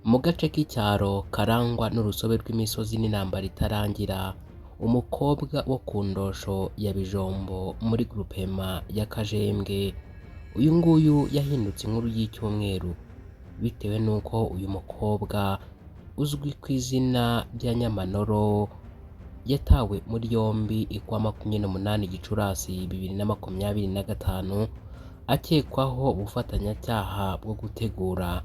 Mu gace k'icyaro karangwa n'urusobe rw'imisozi n'intambara itarangira, umukobwa wo ku ndosho ya Bijombo muri grupema ya Kajembwe, uyu nguyu yahindutse inkuru y'icyumweru bitewe n'uko uyu mukobwa uzwi ku izina rya Nyamanoro yatawe muri yombi kuwa 28 Gicurasi 2025 akekwaho ubufatanyacyaha bwo gutegura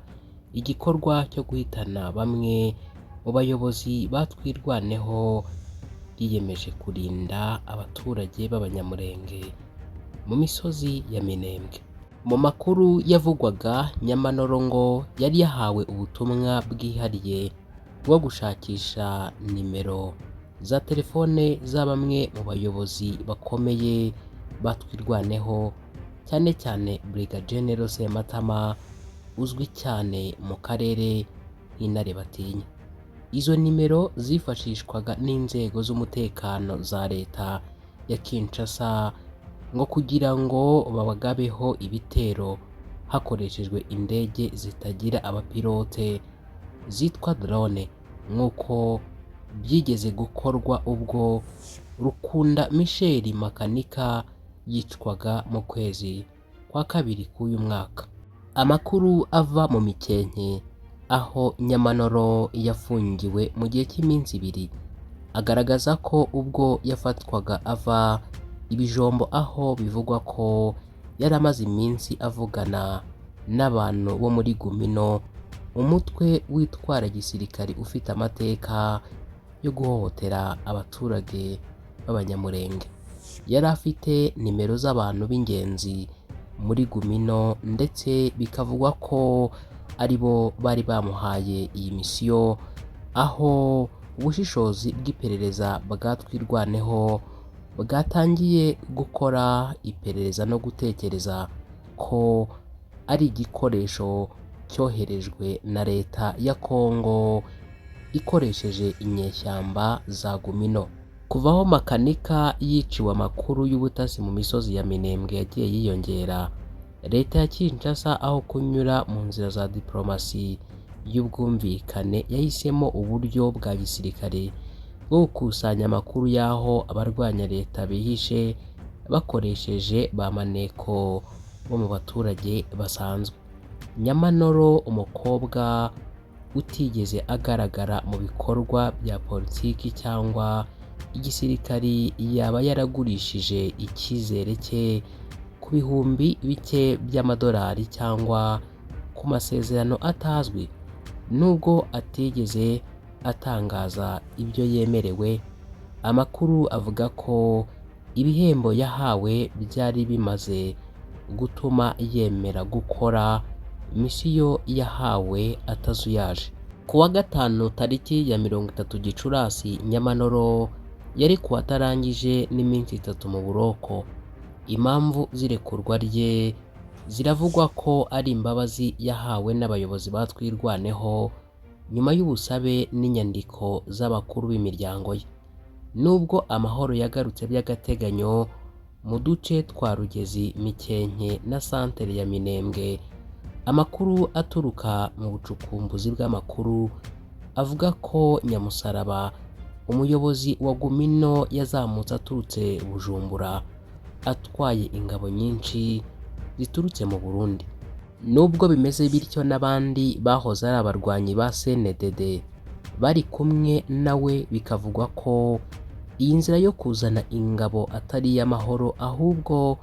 igikorwa cyo guhitana bamwe mu bayobozi batwirwaneho biyemeje kurinda abaturage b'Abanyamulenge mu misozi ya Minembwe. Mu makuru yavugwaga, Nyamanoro ngo yari yahawe ubutumwa bwihariye bwo gushakisha nimero za telefone za bamwe mu bayobozi bakomeye batwirwaneho, cyane cyane Brigadier General Sematama uzwi cyane mu karere nk'intare batinya. Izo nimero zifashishwaga n'inzego z'umutekano za leta ya Kinshasa ngo kugira ngo babagabeho ibitero hakoreshejwe indege zitagira abapilote zitwa drone, nk'uko byigeze gukorwa ubwo Rukunda Michel Makanika yicwaga mu kwezi kwa kabiri k'uyu mwaka. Amakuru ava mu Mikenke aho Nyamanoro yafungiwe mu gihe cy'iminsi 2 agaragaza ko ubwo yafatwaga ava Ibijombo, aho bivugwa ko yari amaze iminsi avugana n'abantu bo muri Gumino, umutwe witwara gisirikari ufite amateka yo guhohotera abaturage b'Abanyamulenge. Yari afite nimero z'abantu b'ingenzi muri Gumino ndetse bikavugwa ko ari bo bari bamuhaye iyi misiyo, aho ubushishozi bw'iperereza bwatwirwaneho bwatangiye gukora iperereza no gutekereza ko ari igikoresho cyoherejwe na leta ya Kongo ikoresheje inyeshyamba za Gumino. Kuvaho Makanika yiciwe, amakuru y'ubutasi mu misozi ya Minembwe yagiye yiyongera. Leta ya Kinshasa aho kunyura mu nzira za diplomasi y'ubwumvikane yahisemo uburyo bwa gisirikare bwo gukusanya amakuru y'aho abarwanya leta bihishe bakoresheje ba maneko bo mu baturage basanzwe. Nyamanoro, umukobwa utigeze agaragara mu bikorwa bya politiki cyangwa igisirikari, yaba yaragurishije icyizere cye ku bihumbi bike by'amadolari cyangwa ku masezerano atazwi. Nubwo atigeze atangaza ibyo yemerewe, amakuru avuga ko ibihembo yahawe byari bimaze gutuma yemera gukora misiyo yahawe atazuyaje. Ku wa gatanu tariki ya 30 Gicurasi, Nyamanoro yari kuwa atarangije n'iminsi 3 mu buroko. Impamvu zirekurwa rye ziravugwa ko ari imbabazi yahawe n'abayobozi batwirwaneho nyuma y'ubusabe n'inyandiko z'abakuru b'imiryango ye. Nubwo amahoro yagarutse by'agateganyo mu duce twa Rugezi, Mikenke na santere ya Minembwe, amakuru aturuka mu bucukumbuzi bw'amakuru avuga ko Nyamusaraba, umuyobozi wa Gumino, yazamutse aturutse Bujumbura atwaye ingabo nyinshi ziturutse mu Burundi. Nubwo bimeze bityo, n'abandi bahoze ari abarwanyi ba CNDD bari kumwe nawe. Bikavugwa ko iyi nzira yo kuzana ingabo atari iy'amahoro, ahubwo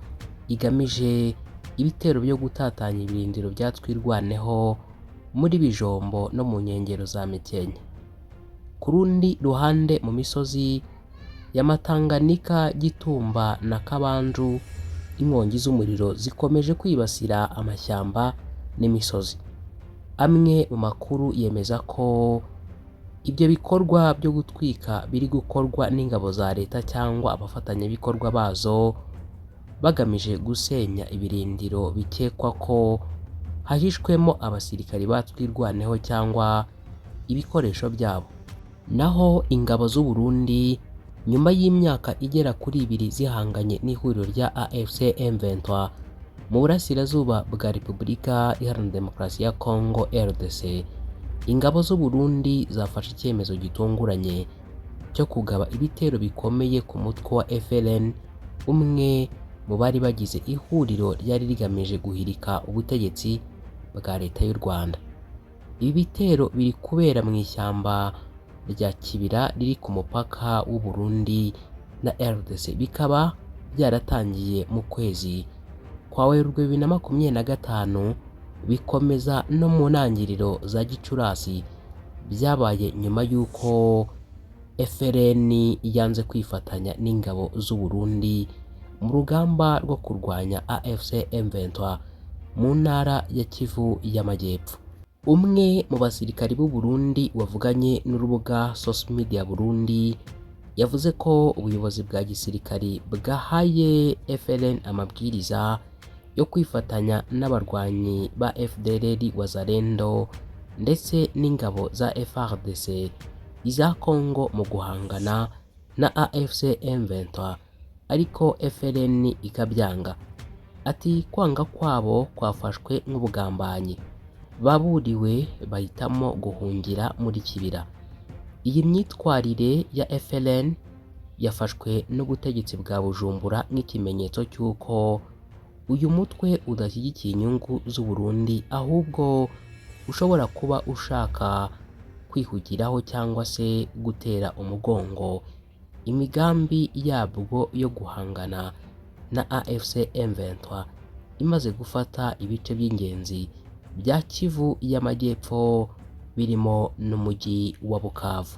igamije ibitero byo gutatanya ibirindiro byatwirwaneho muri Bijombo no mu nkengero za Mikenke. Ku rundi ruhande, mu misozi ya Matanganika, Gitumba na Kabanju, inkongi z'umuriro zikomeje kwibasira amashyamba n'imisozi. Amwe mu makuru yemeza ko ibyo bikorwa byo gutwika biri gukorwa n'ingabo za leta cyangwa abafatanyabikorwa bazo bagamije gusenya ibirindiro bikekwa ko hahishwemo abasirikari batwirwaneho cyangwa ibikoresho byabo. Naho ingabo z'u Burundi, nyuma y'imyaka igera kuri 2 zihanganye n'ihuriro rya AFC M23 mu burasirazuba bwa Repubulika Iharanira Demokarasi ya Kongo RDC, Ingabo z'u Burundi zafashe icyemezo gitunguranye cyo kugaba ibitero bikomeye ku mutwe wa FLN, umwe mu bari bagize ihuriro ryari rigamije guhirika ubutegetsi bwa leta y'u Rwanda. Ibi bitero biri kubera mu ishyamba rya Kibira riri ku mupaka w'u Burundi na RDC, bikaba byaratangiye mu kwezi kwa Werurwe 2025 bikomeza no mu ntangiriro za Gicurasi. Byabaye nyuma y'uko FLN yanze kwifatanya n'ingabo z'u Burundi mu rugamba rwo kurwanya AFC M23 mu ntara ya Kivu y'Amajyepfo. Umwe mu basirikari b'u Burundi wavuganye n'urubuga Social Media Burundi yavuze ko ubuyobozi bwa gisirikari bwahaye FLN amabwiriza yo kwifatanya n'abarwanyi ba FDLR Wazalendo ndetse n'ingabo za FARDC iza Congo mu guhangana na AFC M23, ariko FLN ikabyanga. Ati kwanga kwabo kwafashwe nk'ubugambanyi, baburiwe bahitamo guhungira muri Kibira. Iyi myitwarire ya FLN yafashwe n'ubutegetsi bwa Bujumbura nk'ikimenyetso cy'uko uyu mutwe udashyigikiye inyungu z'u Burundi, ahubwo ushobora kuba ushaka kwihugiraho cyangwa se gutera umugongo imigambi yabwo yo guhangana na AFC M23 imaze gufata ibice by'ingenzi bya Kivu y'Amajyepfo birimo n'umujyi wa Bukavu.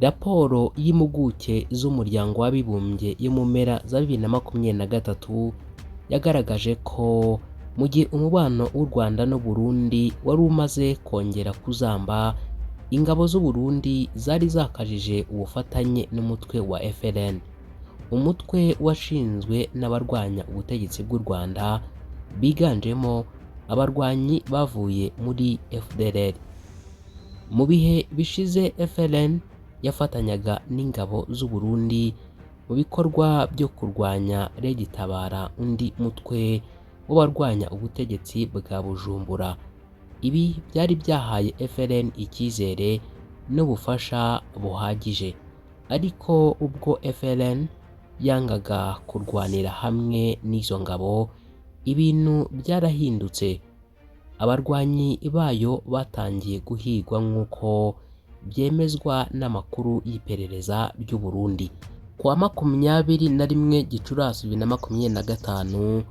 Raporo y'impuguke z'umuryango w'abibumbye yo mu mpera za 2023 yagaragaje ko mu gihe umubano w'u Rwanda n'u Burundi wari umaze kongera kuzamba, ingabo z'u Burundi zari zakajije ubufatanye n'umutwe wa FLN, umutwe washinzwe n'abarwanya ubutegetsi bw'u Rwanda biganjemo abarwanyi bavuye muri FDLR. Mu bihe bishize FLN yafatanyaga n'ingabo z'u Burundi mu bikorwa byo kurwanya Regitabara, undi mutwe w'abarwanya ubutegetsi bwa Bujumbura. Ibi byari byahaye FLN icyizere n'ubufasha buhagije, ariko ubwo FLN yangaga kurwanira hamwe n'izo ngabo, ibintu byarahindutse. Abarwanyi bayo batangiye guhigwa nk'uko byemezwa n'amakuru y'iperereza ry'u Burundi. Kwa 21 Gicurasi 2025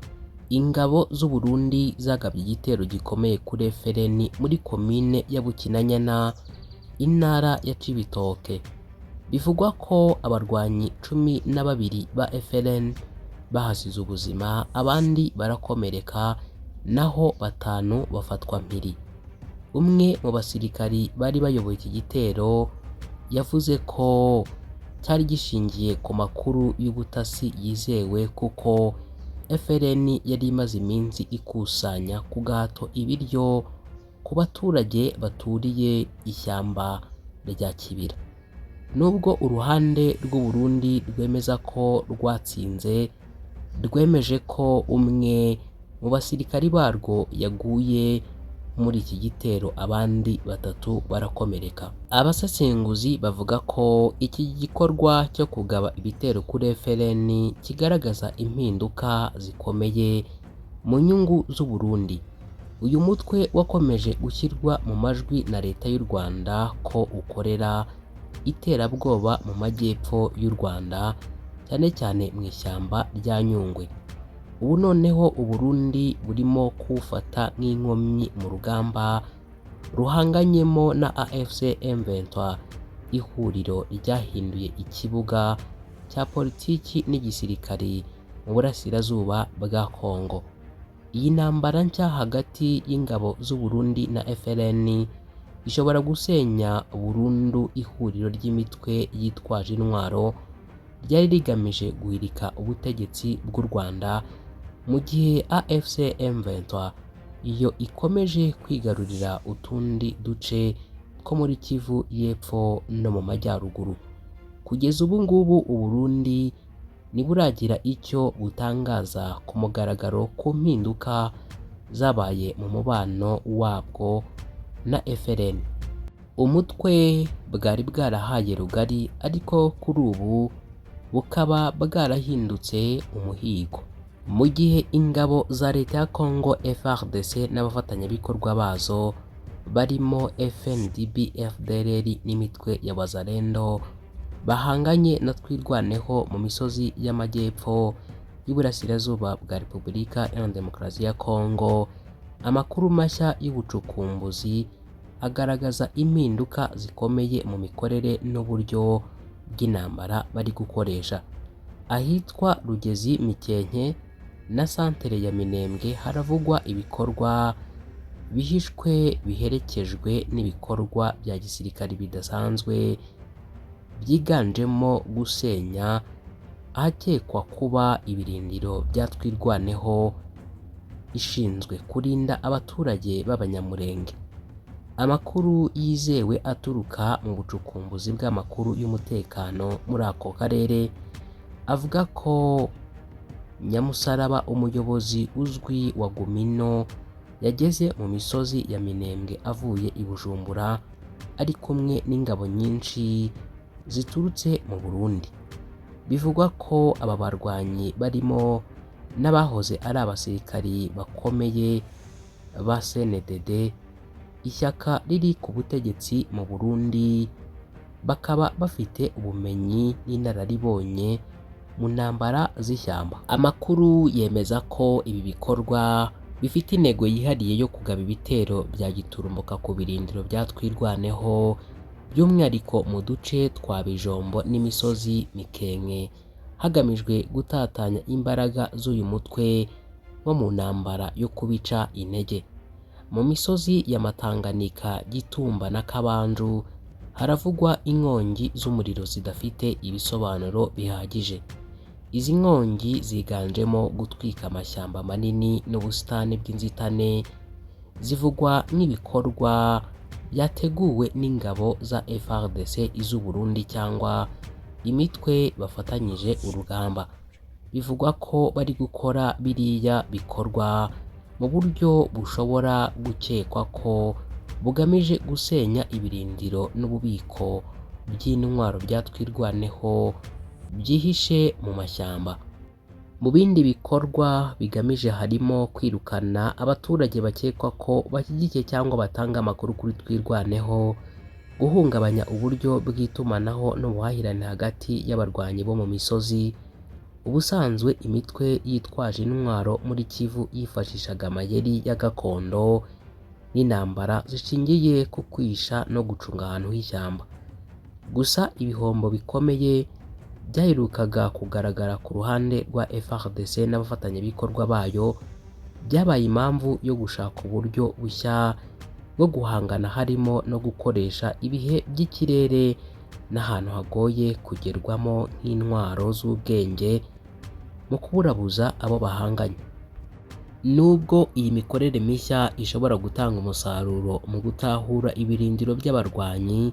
ingabo z'u Burundi zagabye igitero gikomeye kuri FLN muri komine ya Bukinanyana, intara ya Cibitoke. Bivugwa ko abarwanyi 12 ba FLN bahasize ubuzima, abandi barakomereka, naho 5 bafatwa mpiri. Umwe mu basirikari bari bayoboye iki gitero yavuze ko cyari gishingiye ku makuru y'ubutasi yizewe, kuko FLN yari imaze iminsi ikusanya ku gahato ibiryo ku baturage baturiye ishyamba rya Kibira. Nubwo uruhande rw'u Burundi rwemeza ko rwatsinze, rwemeje ko umwe mu basirikari barwo yaguye muri iki gitero, abandi 3 barakomereka. Abasesenguzi bavuga ko iki gikorwa cyo kugaba ibitero kuri FLN kigaragaza impinduka zikomeye mu nyungu z'u Burundi. Uyu mutwe wakomeje gushyirwa mu majwi na leta y'u Rwanda ko ukorera iterabwoba mu majyepfo y'u Rwanda, cyane cyane mu ishyamba rya Nyungwe. Ubu noneho u Burundi burimo kuwufata nk'inkomyi mu rugamba ruhanganyemo na AFC M23, ihuriro ryahinduye ikibuga cya politiki n'igisirikari mu burasirazuba bwa Kongo. Iyi ntambara nshya hagati y'ingabo z'u Burundi na FLN ishobora gusenya burundu ihuriro ry'imitwe yitwaje intwaro ryari rigamije guhirika ubutegetsi bw'u Rwanda, mu gihe AFC M23 iyo ikomeje kwigarurira utundi duce two muri Kivu y'Epfo no mu majyaruguru. Kugeza ubu ngubu u Burundi ntiburagira icyo butangaza ku mugaragaro ku mpinduka zabaye mu mubano wabwo na FLN. Umutwe bwari bwarahaye rugari ariko kuri ubu bukaba bwarahindutse umuhigo. Mu gihe ingabo za leta ya Congo FARDC n'abafatanyabikorwa bazo barimo FNDB, FDLR n'imitwe ya Wazalendo bahanganye na twirwaneho mu misozi y'amajyepfo y'uburasirazuba bwa Repubulika Iharanira Demokarasi ya Congo, amakuru mashya y'ubucukumbuzi agaragaza impinduka zikomeye mu mikorere n'uburyo bw'intambara bari gukoresha. Ahitwa Rugezi Mikenke na santere ya Minembwe haravugwa ibikorwa bihishwe biherekejwe n'ibikorwa bya gisirikare bidasanzwe byiganjemo gusenya ahakekwa kuba ibirindiro bya twirwaneho ishinzwe kurinda abaturage b'Abanyamurenge. Amakuru yizewe aturuka mu bucukumbuzi bw'amakuru y'umutekano muri ako karere avuga ko Nyamusaraba, umuyobozi uzwi wa Gumino, yageze mu misozi ya Minembwe avuye i Bujumbura ari kumwe n'ingabo nyinshi ziturutse mu Burundi. Bivugwa ko aba barwanyi barimo n'abahoze ari abasirikari bakomeye ba CNDD, ishyaka riri ku butegetsi mu Burundi, bakaba bafite ubumenyi n'inararibonye mu ntambara z'ishyamba. Amakuru yemeza ko ibi bikorwa bifite intego yihariye yo kugaba ibitero bya giturumbuka ku birindiro bya twirwaneho, by'umwihariko mu duce twa Bijombo n'imisozi Mikenke, hagamijwe gutatanya imbaraga z'uyu mutwe wo mu ntambara yo kubica intege. Mu misozi ya Matanganika, Gitumba na Kabanju haravugwa inkongi z'umuriro zidafite ibisobanuro bihagije. Izi nkongi ziganjemo gutwika amashyamba manini n'ubusitani bw'inzitane, zivugwa nk'ibikorwa byateguwe n'ingabo za FARDC, iz'u Burundi cyangwa imitwe bafatanyije urugamba. Bivugwa ko bari gukora biriya bikorwa mu buryo bushobora gukekwa ko bugamije gusenya ibirindiro n'ububiko by'intwaro bya twirwaneho byihishe mu mashyamba. Mu bindi bikorwa bigamije harimo kwirukana abaturage bakekwa ko bashyigikiye cyangwa batanga amakuru kuri twirwaneho, guhungabanya uburyo bw'itumanaho n'ubuhahirane hagati y'abarwanyi bo mu misozi. Ubusanzwe imitwe yitwaje intwaro muri Kivu yifashishaga amayeri ya gakondo n'intambara zishingiye ku kwisha no gucunga ahantu h'ishyamba. Gusa ibihombo bikomeye byaherukaga kugaragara ku ruhande rwa FARDC n'abafatanyabikorwa bayo, byabaye impamvu yo gushaka uburyo bushya bwo guhangana, harimo no gukoresha ibihe by'ikirere n'ahantu hagoye kugerwamo nk'intwaro z'ubwenge mu kuburabuza abo bahanganye. Nubwo iyi mikorere mishya ishobora gutanga umusaruro mu gutahura ibirindiro by'abarwanyi,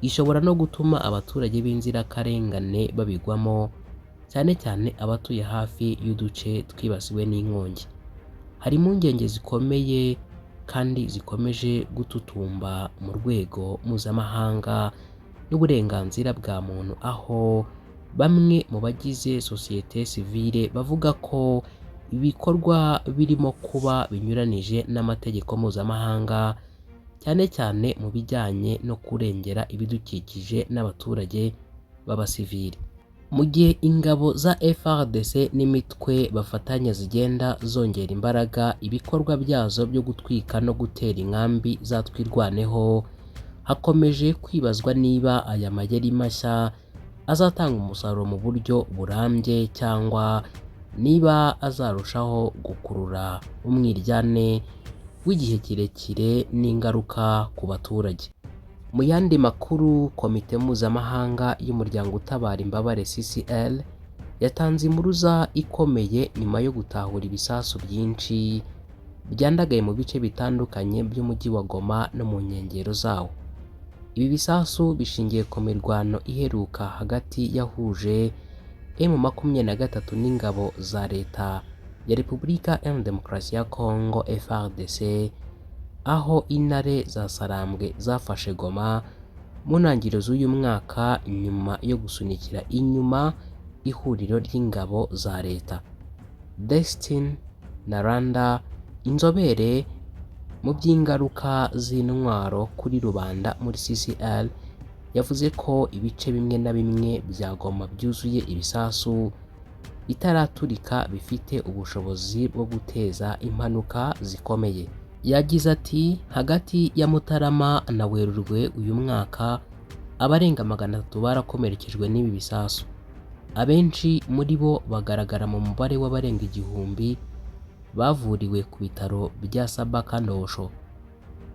ishobora no gutuma abaturage b'inzirakarengane babigwamo, cyane cyane abatuye hafi y'uduce twibasiwe n'inkongi. Hari impungenge zikomeye kandi zikomeje gututumba mu rwego mpuzamahanga n'uburenganzira bwa muntu, aho bamwe mu bagize sosiyete sivile bavuga ko ibikorwa birimo kuba binyuranije n'amategeko mpuzamahanga, cyane cyane mu bijyanye no kurengera ibidukikije n'abaturage b'abasivili. Mu gihe ingabo za FARDC n'imitwe bafatanya zigenda zongera imbaraga ibikorwa byazo byo gutwika no gutera inkambi za twirwaneho, hakomeje kwibazwa niba aya mayeri mashya azatanga umusaruro mu buryo burambye cyangwa niba azarushaho gukurura umwiryane w'igihe kirekire n'ingaruka ku baturage. Mu yandi makuru, komite mpuzamahanga y'umuryango utabara imbabare CCL yatanze impuruza ikomeye nyuma yo gutahura ibisasu byinshi byandagaye mu bice bitandukanye by'umujyi wa Goma no mu nkengero zawo. Ibi bisasu bishingiye ku mirwano iheruka hagati yahuje M23 n'ingabo za leta ya Repubulika Iharanira Demokarasi ya Congo FARDC aho intare za Sarambwe zafashe Goma mu ntangiriro z'uyu mwaka nyuma yo gusunikira inyuma ihuriro ry'ingabo za leta. Destin Naranda, inzobere mu by'ingaruka z'intwaro kuri rubanda muri CCR, yavuze ko ibice bimwe na bimwe bya Goma byuzuye ibisasu bitaraturika bifite ubushobozi bwo guteza impanuka zikomeye. Yagize ati hagati ya Mutarama na Werurwe uyu mwaka abarenga 300 barakomerekejwe n'ibi bisasu. Abenshi muri bo bagaragara mu mubare w'abarenga 1000 bavuriwe ku bitaro bya Sabaka Ndosho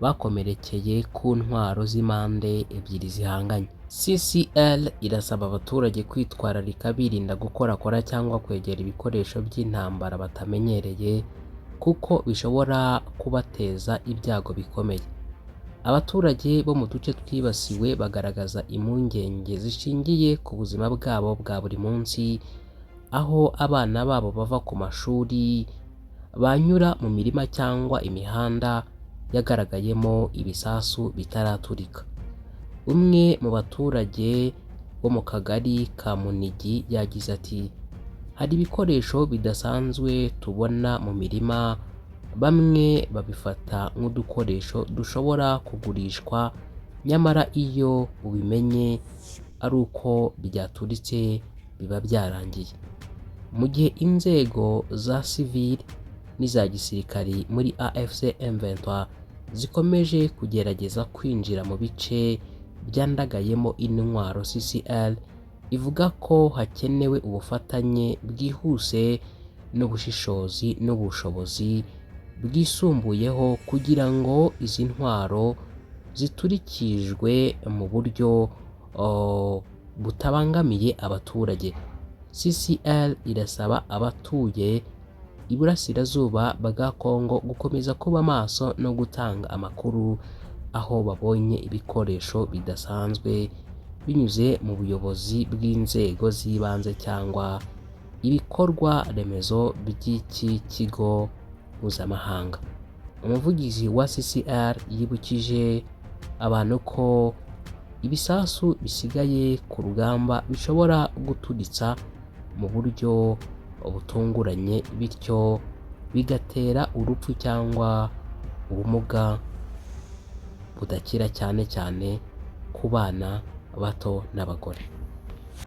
bakomerekeye ku ntwaro z'impande ebyiri zihanganye. CCL irasaba abaturage kwitwararika birinda gukorakora cyangwa kwegera ibikoresho by'intambara batamenyereye kuko bishobora kubateza ibyago bikomeye. Abaturage bo mu duce twibasiwe bagaragaza impungenge zishingiye ku buzima bwabo bwa buri munsi, aho abana babo bava ku mashuri, banyura mu mirima cyangwa imihanda yagaragayemo ibisasu bitaraturika. Umwe mu baturage bo mu kagari ka Munigi yagize ati hari ibikoresho bidasanzwe tubona mu mirima, bamwe babifata nk'udukoresho dushobora kugurishwa, nyamara iyo ubimenye ari uko byaturitse biba byarangiye. Mu gihe inzego za civil n'iza gisirikari muri AFC M23 zikomeje kugerageza kwinjira mu bice byandagayemo intwaro, CCR ivuga ko hakenewe ubufatanye bwihuse n'ubushishozi n'ubushobozi bwisumbuyeho kugira ngo izi ntwaro ziturikijwe mu buryo butabangamiye abaturage. CCR irasaba abatuye iburasirazuba bwa Kongo gukomeza kuba maso no gutanga amakuru aho babonye ibikoresho bidasanzwe binyuze mu buyobozi bw'inzego z'ibanze cyangwa ibikorwa remezo by'iki kigo mpuzamahanga. Umuvugizi wa CCR yibukije abantu ko ibisasu bisigaye ku rugamba bishobora guturitsa mu buryo butunguranye, bityo bigatera urupfu cyangwa ubumuga budakira cyane cyane ku bana bato n'abagore.